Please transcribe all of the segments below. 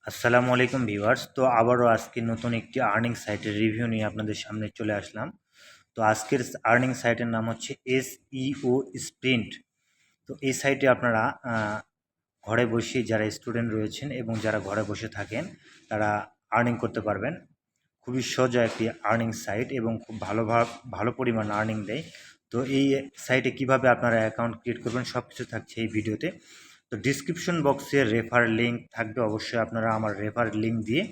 আসসালামু আলাইকুম ভিউয়ার্স। তো আবারও আজকে নতুন একটি আর্নিং সাইটের রিভিউ নিয়ে আপনাদের সামনে চলে আসলাম। তো আজকের আর্নিং সাইটের নাম হচ্ছে SEO স্প্রিন্ট। তো এই সাইটে আপনারা ঘরে বসে যারা স্টুডেন্ট রয়েছেন এবং যারা ঘরে বসে থাকেন তারা আর্নিং করতে পারবেন। খুবই সোজা একটি আর্নিং সাইট এবং খুব ভালো পরিমাণ আর্নিং দেয়। তো এই সাইটে কিভাবে আপনারা অ্যাকাউন্ট ক্রিয়েট করবেন সব কিছু থাকছে এই ভিডিওতে। তো ডিসক্রিপশন বক্সে রেফার লিঙ্ক থাকবে, অবশ্যই আপনারা আমার রেফার লিঙ্ক দিয়ে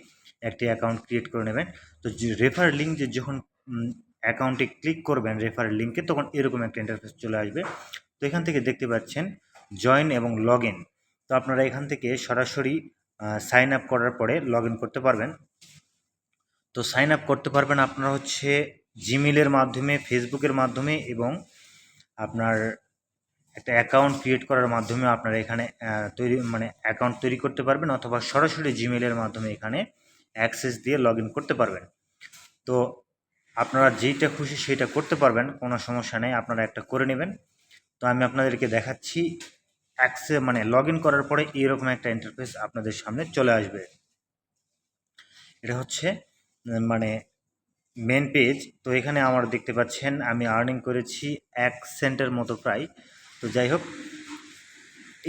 একটি অ্যাকাউন্ট ক্রিয়েট করে নেবেন। তো যে রেফার লিঙ্ক যখন অ্যাকাউন্টে ক্লিক করবেন রেফার লিঙ্কে, তখন এরকম একটা ইন্টারফেস চলে আসবে। তো এখান থেকে দেখতে পাচ্ছেন জয়েন এবং লগ ইন। তো আপনারা এখান থেকে সরাসরি সাইন আপ করার পরে লগ ইন করতে পারবেন। তো সাইন আপ করতে পারবেন আপনারা হচ্ছে জিমেলের মাধ্যমে, ফেসবুকের মাধ্যমে এবং আপনার একটা অ্যাকাউন্ট ক্রিয়েট করার মাধ্যমে আপনারা এখানে অ্যাকাউন্ট তৈরি করতে পারবেন, অথবা সরাসরি জিমেলের মাধ্যমে এখানে অ্যাক্সেস দিয়ে লগ ইন করতে পারবেন। তো আপনারা যেইটা খুশি সেইটা করতে পারবেন, কোনো সমস্যা নেই, আপনারা একটা করে নেবেন। তো আমি আপনাদেরকে দেখাচ্ছি লগ ইন করার পরে এইরকম একটা ইন্টারফেস আপনাদের সামনে চলে আসবে। এটা হচ্ছে মানে মেন পেজ। তো এখানে আমার দেখতে পাচ্ছেন আমি আর্নিং করেছি 1 সেন্টের মতো প্রায়। তো যাই হোক,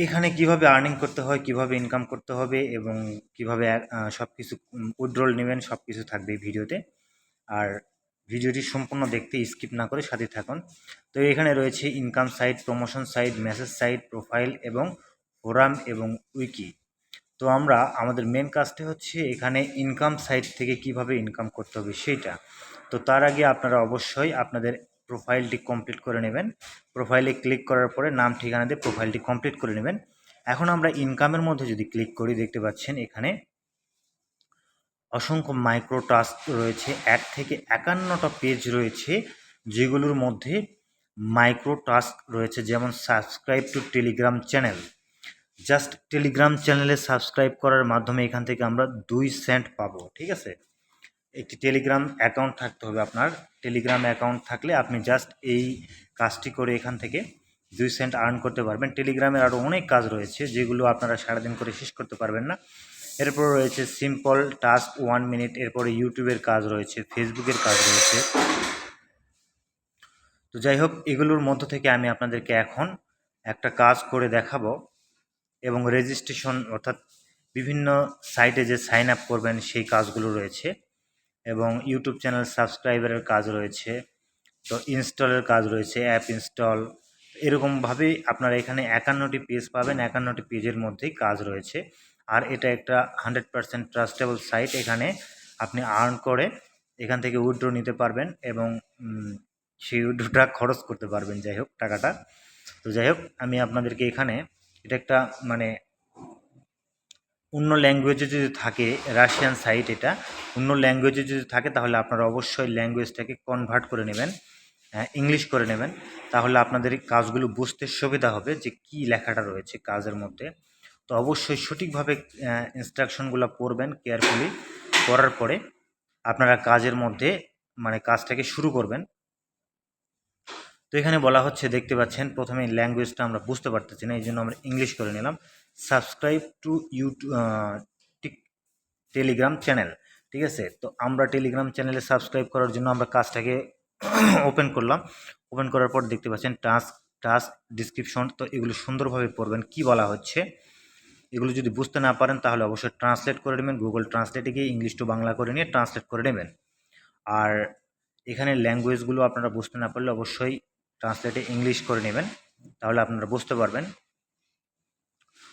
এখানে কিভাবে আর্নিং করতে হয়, কিভাবে ইনকাম করতে হবে এবং কিভাবে সব কিছু উইথড্রল নেবেন সব কিছু থাকবে এই ভিডিওতে। আর ভিডিওটি সম্পূর্ণ দেখতে স্কিপ না করে সাথে থাকুন। তো এখানে রয়েছে income site, promotion site, message site, profile এবং ফোরাম এবং উইকি। তো আমরা আমাদের মেন কাজটা হচ্ছে এখানে ইনকাম সাইট থেকে কিভাবে ইনকাম করতে হবে সেইটা। তো তার আগে আপনারা অবশ্যই আপনাদের প্রোফাইলটি কমপ্লিট করে নেবেন। প্রোফাইলে ক্লিক করার পরে নাম ঠিকানা দিয়ে প্রোফাইলটি কমপ্লিট করে নেবেন। এখন আমরা ইনকামের মধ্যে যদি ক্লিক করি, দেখতে পাচ্ছেন এখানে অসংখ্য মাইক্রো টাস্ক রয়েছে, 1 থেকে 51টা পেজ রয়েছে, যেগুলোর মধ্যে মাইক্রো টাস্ক রয়েছে, যেমন subscribe to Telegram channel. Just Telegram চ্যানেলে সাবস্ক্রাইব করার মাধ্যমে এখান থেকে আমরা 2 সেন্ট পাবো। ঠিক আছে, একটি টেলিগ্রাম অ্যাকাউন্ট থাকতে হবে আপনার। টেলিগ্রাম অ্যাকাউন্ট থাকলে আপনি জাস্ট এই কাজটি করে এখান থেকে 2 সেন্ট আর্ন করতে পারবেন। টেলিগ্রামের আরও অনেক কাজ রয়েছে যেগুলো আপনারা সারাদিন করে শেষ করতে পারবেন না। এরপর রয়েছে সিম্পল টাস্ক 1 মিনিট, এরপরে ইউটিউবের কাজ রয়েছে, ফেসবুকের কাজ রয়েছে। তো যাই হোক, এগুলোর মধ্য থেকে আমি আপনাদেরকে এখন একটা কাজ করে দেখাবো এবং রেজিস্ট্রেশন অর্থাৎ বিভিন্ন সাইটে যে সাইন আপ করবেন সেই কাজগুলো রয়েছে এবং ইউটিউব চ্যানেল সাবস্ক্রাইবারের কাজ রয়েছে। তো ইনস্টলের কাজ রয়েছে, অ্যাপ ইনস্টল, এরকমভাবেই আপনারা এখানে 51টি পেজ পাবেন। 51টি পেজের মধ্যেই কাজ রয়েছে। আর এটা একটা 100% ট্রাস্টেবল সাইট। এখানে আপনি আর্ন করে এখান থেকে উইথড্র নিতে পারবেন এবং সেই উইথড্রটা খরচ করতে পারবেন, যাই হোক টাকাটা। তো যাই হোক, আমি আপনাদেরকে এখানে এটা একটা অন্য ল্যাঙ্গুয়েজে যদি থাকে, রাশিয়ান সাইট এটা, অন্য ল্যাঙ্গুয়েজে যদি থাকে তাহলে আপনারা অবশ্যই ল্যাঙ্গুয়েজটাকে কনভার্ট করে নেবেন, ইংলিশ করে নেবেন। তাহলে আপনাদের এই কাজগুলো বুঝতে সুবিধা হবে যে কি লেখাটা রয়েছে কাজের মধ্যে। তো অবশ্যই সঠিকভাবে ইনস্ট্রাকশনগুলো পড়বেন কেয়ারফুলি। পড়ার পরে আপনারা কাজের মধ্যে কাজটাকে শুরু করবেন। তো এখানে বলা হচ্ছে, দেখতে পাচ্ছেন প্রথমে ল্যাঙ্গুয়েজটা আমরা বুঝতে পারতেছি না, এই জন্য আমরা ইংলিশ করে নিলাম। Subscribe to Telegram channel. ঠিক আছে, তো আমরা টেলিগ্রাম চ্যানেলে সাবস্ক্রাইব করার জন্য আমরা কাজটাকে ওপেন করলাম। ওপেন করার পর দেখতে পাচ্ছেন টাস্ক টাস্ক ডিসক্রিপশন। তো এগুলো সুন্দরভাবে পড়বেন কি বলা হচ্ছে। এগুলো যদি বুঝতে না পারেন তাহলে অবশ্যই ট্রান্সলেট করে নেবেন, গুগল ট্রান্সলেটে গিয়ে ইংলিশ টু বাংলা করে নিয়ে ট্রান্সলেট করে নেবেন। আর এখানে ল্যাঙ্গুয়েজগুলো আপনারা বুঝতে না পারলে অবশ্যই ট্রান্সলেটে ইংলিশ করে নেবেন, তাহলে আপনারা বুঝতে পারবেন।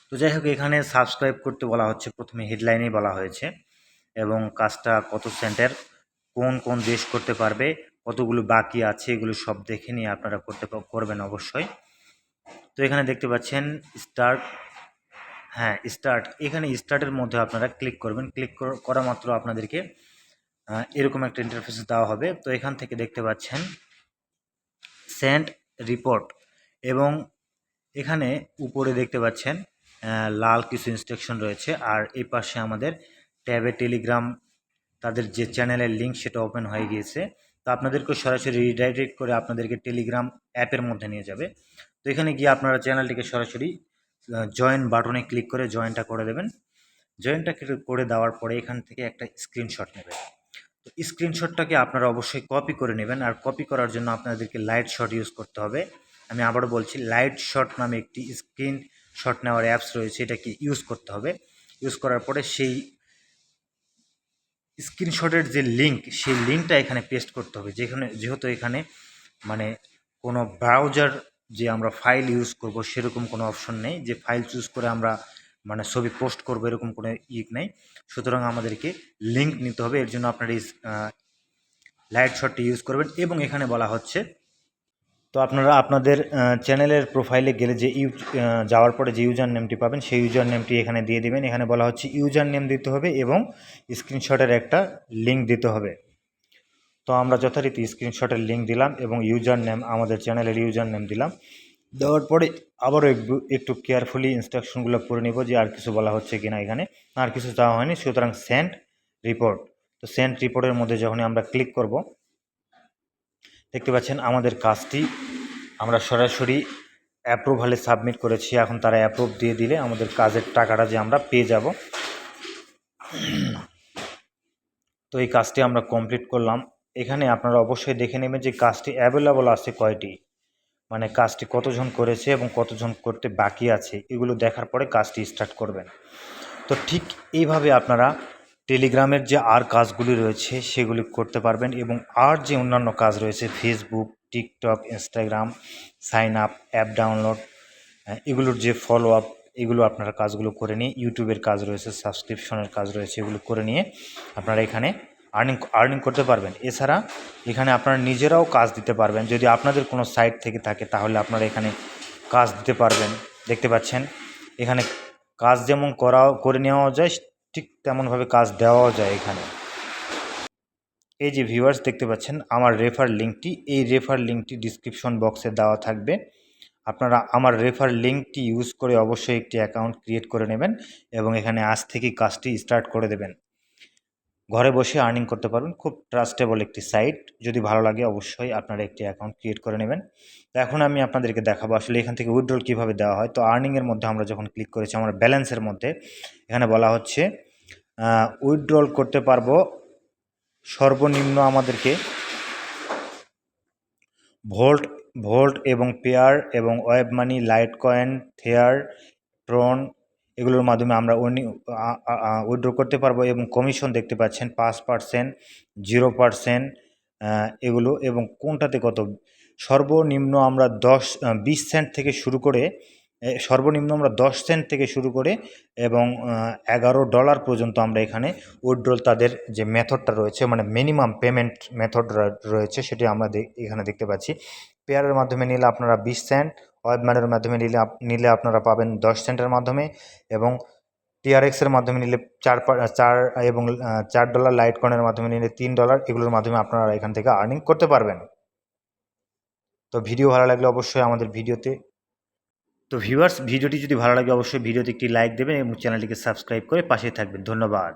তো যাই হোক, এখানে সাবস্ক্রাইব করতে বলা হচ্ছে, প্রথমে হেডলাইনেই বলা হয়েছে এবং কাজটা কত সেন্টের, কোন কোন দেশ করতে পারবে, কতগুলো বাকি আছে, এগুলো সব দেখে নিয়ে আপনারা করবেন অবশ্যই। তো এখানে দেখতে পাচ্ছেন স্টার্ট। হ্যাঁ, স্টার্ট, এখানে স্টার্টের মধ্যে আপনারা ক্লিক করবেন। ক্লিক করা মাত্র আপনাদেরকে এরকম একটা ইন্টারফেস দেওয়া হবে। তো এখান থেকে দেখতে পাচ্ছেন সেন্ড রিপোর্ট এবং এখানে উপরে দেখতে পাচ্ছেন লাল কিছু ইনস্ট্রাকশন রয়েছে। আর এই পাশে আমাদের ট্যাবে টেলিগ্রাম তাদের যে চ্যানেলের লিঙ্ক সেটা ওপেন হয়ে গিয়েছে। তো আপনাদেরকে সরাসরি রিডাইরেক্ট করে আপনাদেরকে টেলিগ্রাম অ্যাপের মধ্যে নিয়ে যাবে। তো এখানে গিয়ে আপনারা চ্যানেলটিকে সরাসরি জয়েন বাটনে ক্লিক করে জয়েনটা করে দেবেন জয়েনটা করে দেওয়ার পরে এখান থেকে একটা স্ক্রিনশট নেবেন। তো স্ক্রিনশটটাকে আপনারা অবশ্যই কপি করে নেবেন, আর কপি করার জন্য আপনাদেরকে লাইট শট ইউজ করতে হবে। আমি আবারও বলছি, লাইট শট নামে একটি স্ক্রিনশট নেওয়ার অ্যাপস রয়েছে, এটাকে ইউজ করতে হবে। ইউজ করার পরে সেই স্ক্রিনশটের যে লিঙ্ক, সেই লিঙ্কটা এখানে পেস্ট করতে হবে। যেহেতু এখানে মানে কোনো ব্রাউজার যে আমরা ফাইল ইউজ করব সেরকম কোনো অপশন নেই, যে ফাইল চুজ করে আমরা মানে ছবি পোস্ট করবো এরকম কোনো নেই। সুতরাং আমাদেরকে লিঙ্ক নিতে হবে। এর জন্য আপনার এই লাইট শটটি ইউজ করবেন। এবং এখানে বলা হচ্ছে, তো আপনারা আপনাদের চ্যানেলের প্রোফাইলে গেলে যে যাওয়ার পরে যে ইউজার নেমটি পাবেন সেই ইউজার নেমটি এখানে দিয়ে দিবেন। এখানে বলা হচ্ছে ইউজার নেম দিতে হবে এবং স্ক্রিনশটের একটা লিঙ্ক দিতে হবে। তো আমরা যথারীতি স্ক্রিনশটের লিঙ্ক দিলাম এবং ইউজার নেম, আমাদের চ্যানেলের ইউজার নেম দিলাম। দেওয়ার পরে আবারও একটু কেয়ারফুলি ইনস্ট্রাকশনগুলো পড়ে নেব যে আর কিছু বলা হচ্ছে কিনা। এখানে আর কিছু চাওয়া হয়নি, সুতরাং সেন্ড রিপোর্ট। তো সেন্ড রিপোর্টের মধ্যে যখনই আমরা ক্লিক করব, দেখতে পাচ্ছেন আমাদের কাজটি আমরা সরাসরি অ্যাপ্রুভালে সাবমিট করেছি। এখন তারা অ্যাপ্রুভ দিয়ে দিলে আমাদের কাজের টাকাটা যে আমরা পেয়ে যাব। তো এই কাজটি আমরা কমপ্লিট করলাম। এখানে আপনারা অবশ্যই দেখে নেবেন যে কাজটি অ্যাভেলেবল আছে কয়টি, মানে কাজটি কতজন করেছে এবং কতজন করতে বাকি আছে, এগুলো দেখার পরে কাজটি স্টার্ট করবেন। তো ঠিক এইভাবে আপনারা টেলিগ্রামের যে আর কাজগুলি রয়েছে সেগুলি করতে পারবেন। এবং আর যে অন্যান্য কাজ রয়েছে, Facebook, TikTok, Instagram, sign up, app download, এগুলোর যে ফলো আপ, এগুলো আপনারা কাজগুলো করে নিয়ে, ইউটিউবের কাজ রয়েছে, সাবস্ক্রিপশনের কাজ রয়েছে, এগুলো করে নিয়ে আপনারা এখানে আর্নিং করতে পারবেন। এছাড়া এখানে আপনারা নিজেরাও কাজ দিতে পারবেন। যদি আপনাদের কোনো সাইট থেকে থাকে তাহলে আপনারা এখানে কাজ দিতে পারবেন। দেখতে পাচ্ছেন এখানে কাজ যেমন করে নেওয়া যায়, ঠিক তেমনভাবে কাজ দেওয়াও যায় এখানে। এই যে ভিউয়ার্স দেখতে পাচ্ছেন আমার রেফার লিঙ্কটি, এই রেফার লিঙ্কটি ডিসক্রিপশন বক্সে দেওয়া থাকবে। আপনারা আমার রেফার লিঙ্কটি ইউজ করে অবশ্যই একটি অ্যাকাউন্ট ক্রিয়েট করে নেবেন এবং এখানে আজ থেকেই কাজটি স্টার্ট করে দেবেন। ঘরে বসে আর্নিং করতে পারবেন। খুব ট্রাস্টেবল একটি সাইট। যদি ভালো লাগে অবশ্যই আপনারা একটি অ্যাকাউন্ট ক্রিয়েট করে নেবেন। তো এখন আমি আপনাদেরকে দেখাবো আসলে এখান থেকে উইথড্রল কীভাবে দেওয়া হয়। তো আর্নিংয়ের মধ্যে আমরা যখন ক্লিক করেছি, আমার ব্যালেন্সের মধ্যে এখানে বলা হচ্ছে উইথড্রল করতে পারবো সর্বনিম্ন আমাদেরকে ভোল্ট এবং পেয়ার এবং WebMoney, Litecoin, Tether, Tron, এগুলোর মাধ্যমে আমরা উইথড্র করতে পারবো। এবং কমিশন দেখতে পাচ্ছেন 5%, 0%, এগুলো। এবং কোনটাতে কত, সর্বনিম্ন আমরা 20 সেন্ট থেকে শুরু করে, সর্বনিম্ন আমরা 10 সেন্ট থেকে শুরু করে এবং $11 পর্যন্ত আমরা এখানে উইথড্রল, তাদের যে মেথডটা রয়েছে মানে মিনিমাম পেমেন্ট মেথড রয়েছে, সেটি আমরা এখানে দেখতে পাচ্ছি। পেয়ারের মাধ্যমে নিলে আপনারা 20 সেন্ট, ওয়েব মানির মাধ্যমে নিলে আপনারা পাবেন 10 সেন্টের মাধ্যমে, এবং টিআরএক্সের মাধ্যমে নিলে 4 এবং $4, লাইট কয়েনের মাধ্যমে নিলে $3, এগুলোর মাধ্যমে আপনারা এখান থেকে আর্নিং করতে পারবেন। তো ভিডিও ভালো লাগলে অবশ্যই আমাদের ভিউয়ার্স ভিডিওটি যদি ভালো লাগে অবশ্যই ভিডিওতে একটি লাইক দেবেন এবং চ্যানেলটিকে সাবস্ক্রাইব করে পাশে থাকবেন। ধন্যবাদ।